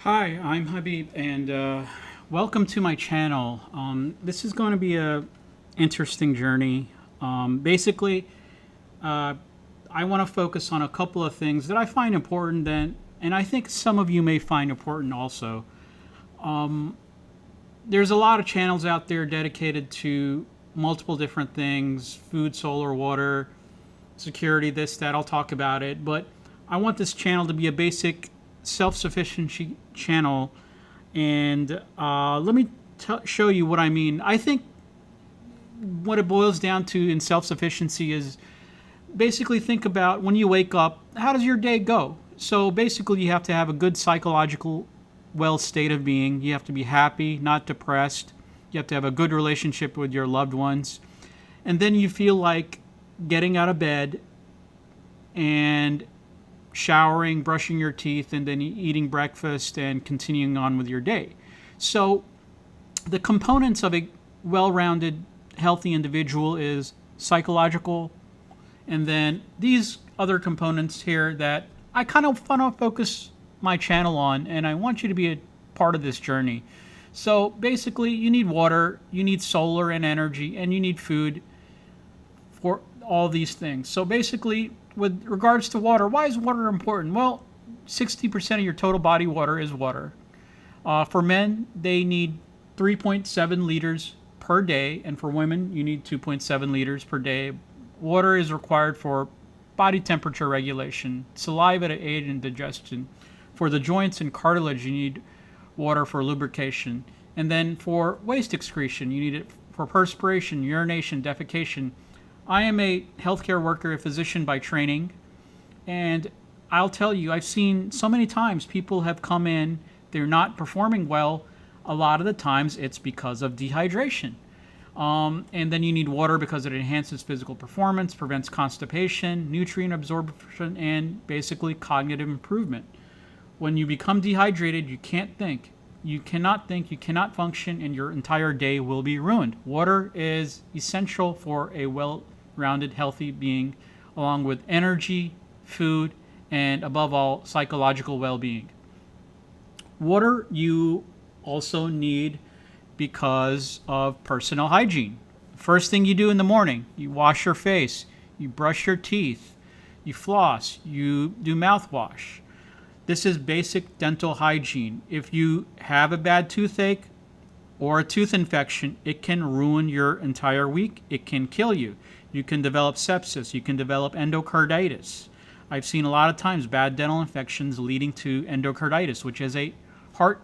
Hi, I'm Habib, and welcome to my channel. This is going to be a interesting journey. Basically, uh, I want to focus on a couple of things that I find important, and I think some of you may find important also. There's a lot of channels out there dedicated to multiple different things: food, solar, water, security, this, that. I'll talk about it, but I want this channel to be a basic self-sufficiency channel. And let me show you what I mean. I think what it boils down to in self sufficiency is basically think about when you wake up, how does your day go? So basically, you have to have a good psychological, well state of being. You have to be happy, not depressed. You have to have a good relationship with your loved ones. And then you feel like getting out of bed and showering, brushing your teeth, and then eating breakfast and continuing on with your day. So the components of a well-rounded, healthy individual is psychological, and then these other components here that I kind of want to focus my channel on, and I want you to be a part of this journey. So basically, you need water, you need solar and energy, and you need food for all these things. So basically, with regards to water, why is water important? Well, 60% of your total body water is water. For men, they need 3.7 liters per day, and for women, you need 2.7 liters per day. Water is required for body temperature regulation, saliva to aid in digestion. For the joints and cartilage, you need water for lubrication. And then for waste excretion, you need it for perspiration, urination, defecation. I am a healthcare worker, a physician by training, and I'll tell you, I've seen so many times people have come in, they're not performing well. A lot of the times it's because of dehydration. And then you need water because it enhances physical performance, prevents constipation, nutrient absorption, and basically cognitive improvement. When you become dehydrated, you can't think. You cannot think, you cannot function, and your entire day will be ruined. Water is essential for a well rounded, healthy being, along with energy, food, and above all, psychological well being. Water you also need because of personal hygiene. First thing you do in the morning, you wash your face, you brush your teeth, you floss, you do mouthwash. This is basic dental hygiene. If you have a bad toothache or a tooth infection, it can ruin your entire week. It can kill you. You can develop sepsis. You can develop endocarditis. I've seen a lot of times bad dental infections leading to endocarditis, which is a heart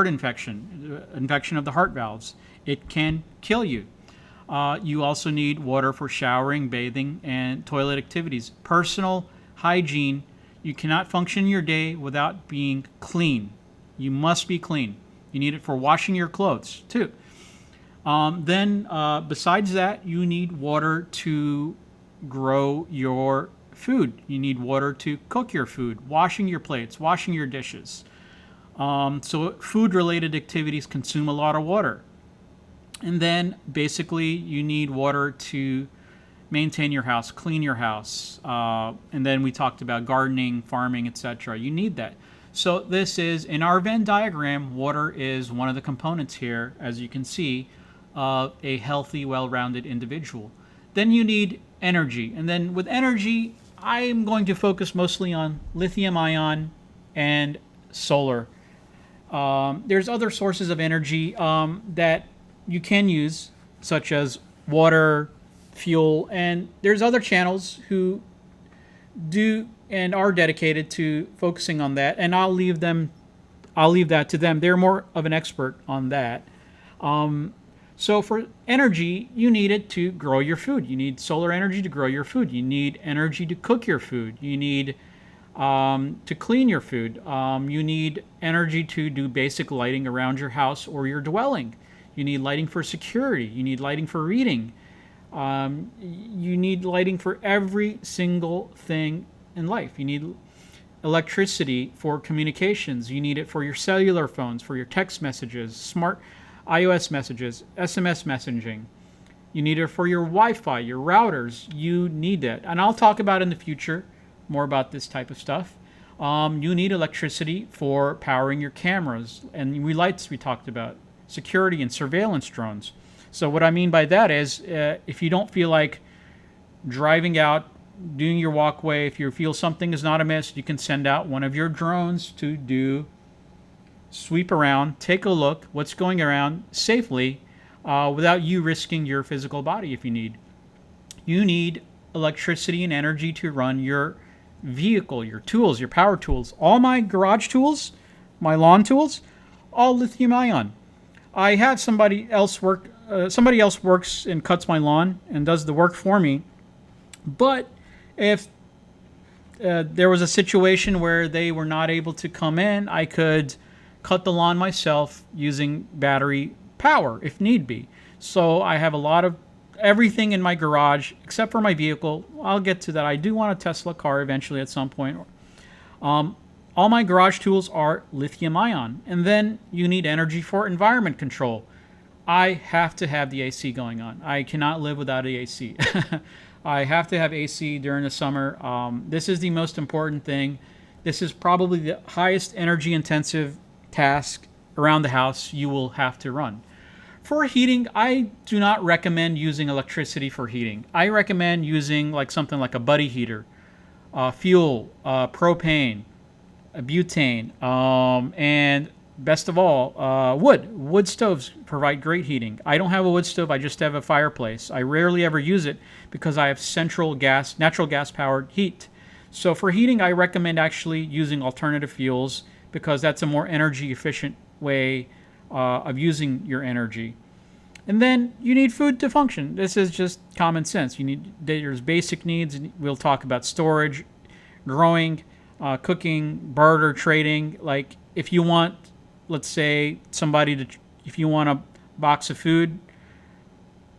infection of the heart valves. It can kill you. You also need water for showering, bathing, and toilet activities. Personal hygiene. You cannot function your day without being clean. You must be clean. You need it for washing your clothes too. Besides that, you need water to grow your food. You need water to cook your food, washing your plates, washing your dishes. So food related activities consume a lot of water. And then basically you need water to maintain your house, clean your house. And then we talked about gardening, farming, etc. You need that. So this is, in our Venn diagram, water is one of the components here, as you can see, of a healthy, well-rounded individual. Then you need energy. And then with energy, I'm going to focus mostly on lithium ion and solar. There's other sources of energy that you can use, such as water, fuel, and there's other channels who do and are dedicated to focusing on that, and I'll leave that to them. They're more of an expert on that. So for energy, you need it to grow your food. You need solar energy to grow your food. You need energy to cook your food. You need to clean your food. You need energy to do basic lighting around your house or your dwelling. You need lighting for security. You need lighting for reading. You need lighting for every single thing in life. You need electricity for communications. You need it for your cellular phones, for your text messages, smart iOS messages, SMS messaging. You need it for your Wi-Fi, your routers. You need that. And I'll talk about in the future more about this type of stuff. You need electricity for powering your cameras and lights we talked about, security and surveillance drones. So what I mean by that is, if you don't feel like driving out, doing your walkway, if you feel something is not amiss, you can send out one of your drones to do sweep around, take a look what's going around safely, without you risking your physical body if you need. You need electricity and energy to run your vehicle, your tools, your power tools. All my garage tools, my lawn tools, all lithium ion. I have somebody else work. Somebody else works and cuts my lawn and does the work for me. But if there was a situation where they were not able to come in, I could cut the lawn myself using battery power if need be. So I have a lot of everything in my garage except for my vehicle. I'll get to that. I do want a Tesla car eventually at some point. All my garage tools are lithium ion. And then you need energy for environment control. I have to have the AC going on. I cannot live without the AC. I have to have AC during the summer. This is the most important thing. This is probably the highest energy intensive task around the house you will have to run. For heating, I do not recommend using electricity for heating. I recommend using like something like a buddy heater, fuel, propane, butane, and best of all, wood. Wood stoves provide great heating. I don't have a wood stove. I just have a fireplace. I rarely ever use it because I have natural gas powered heat. So for heating, I recommend actually using alternative fuels because that's a more energy efficient way of using your energy. And then you need food to function. This is just common sense. There's basic needs. We'll talk about storage, growing, cooking, barter, trading. Like if you want, let's say if you want a box of food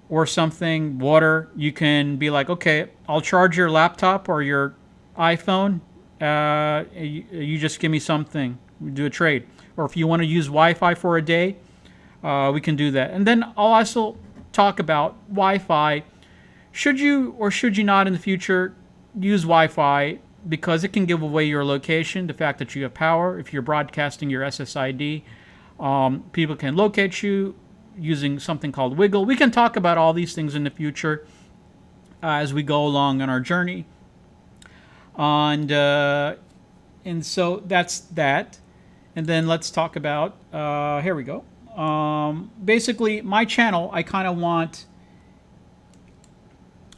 or something, water, you can be like, okay, I'll charge your laptop or your iPhone. You just give me something. We do a trade. Or if you want to use Wi-Fi for a day, we can do that. And then I'll also talk about Wi-Fi. Should you or should you not in the future use Wi-Fi because it can give away your location, the fact that you have power. If you're broadcasting your SSID, people can locate you using something called Wiggle. We can talk about all these things in the future as we go along on our journey. And so that's that. And then let's talk about, here we go. Basically, my channel, I kind of want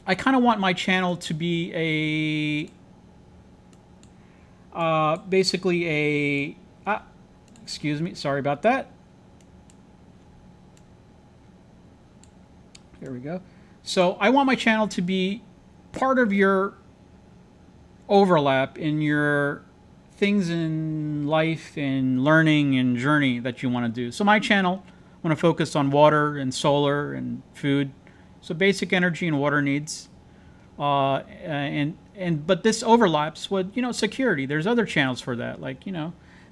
my channel to be excuse me, sorry about that. Here we go. So I want my channel to be part of your overlap in your things in life and learning and journey that you want to do. So my channel, I want to focus on water and solar and food. So basic energy and water needs. But this overlaps with, security. There's other channels for that, like,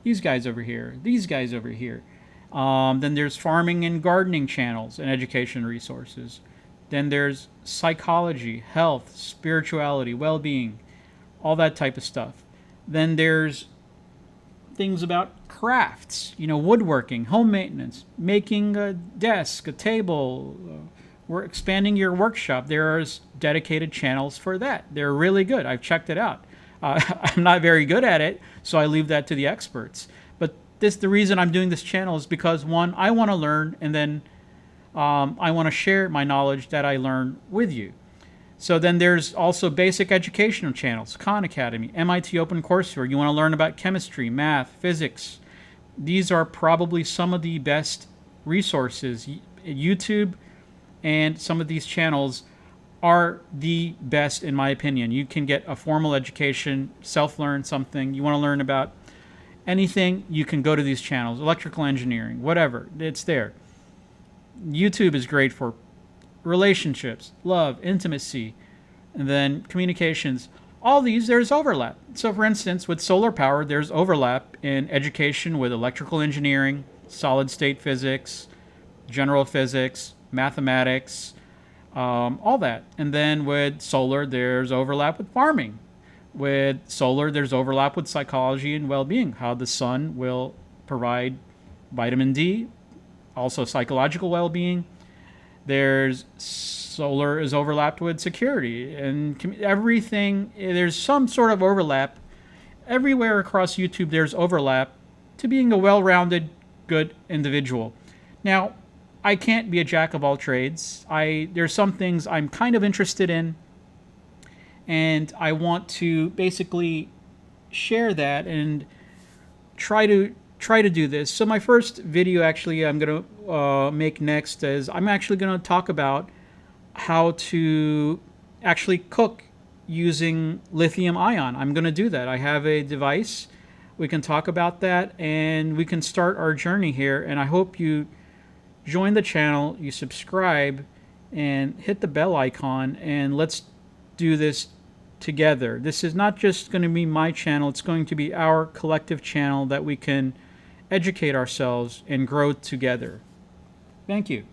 these guys over here, these guys over here. Then there's farming and gardening channels and education resources. Then there's psychology, health, spirituality, well-being, all that type of stuff. Then there's things about crafts, woodworking, home maintenance, making a desk, a table. We're expanding your workshop. There's dedicated channels for that. They're really good. I've checked it out. I'm not very good at it, so I leave that to the experts. But the reason I'm doing this channel is because, one, I want to learn, and then I want to share my knowledge that I learn with you. So then there's also basic educational channels, Khan Academy, MIT OpenCourseWare. You want to learn about chemistry, math, physics. These are probably some of the best resources. YouTube and some of these channels are the best in my opinion. You can get a formal education, self-learn something. You want to learn about anything, you can go to these channels. Electrical engineering, whatever, it's there. YouTube is great for relationships, love, intimacy, and then communications. All these, there's overlap. So for instance, with solar power, there's overlap in education with electrical engineering, solid state physics, general physics, mathematics, all that. And then with solar, there's overlap with farming, With solar, there's overlap with psychology and well-being, how the sun will provide vitamin D, also psychological well-being. There's solar is overlapped with security and everything. There's some sort of overlap everywhere across YouTube. There's overlap to being a well-rounded, good individual. Now, I can't be a jack of all trades. There's some things I'm kind of interested in, and I want to basically share that and try to do this. So my first video actually I'm going to make next is I'm actually going to talk about how to actually cook using lithium ion. I'm going to do that. I have a device. We can talk about that and we can start our journey here, and I hope you join the channel, you subscribe, and hit the bell icon, and let's do this together. This is not just going to be my channel, it's going to be our collective channel that we can educate ourselves and grow together. Thank you.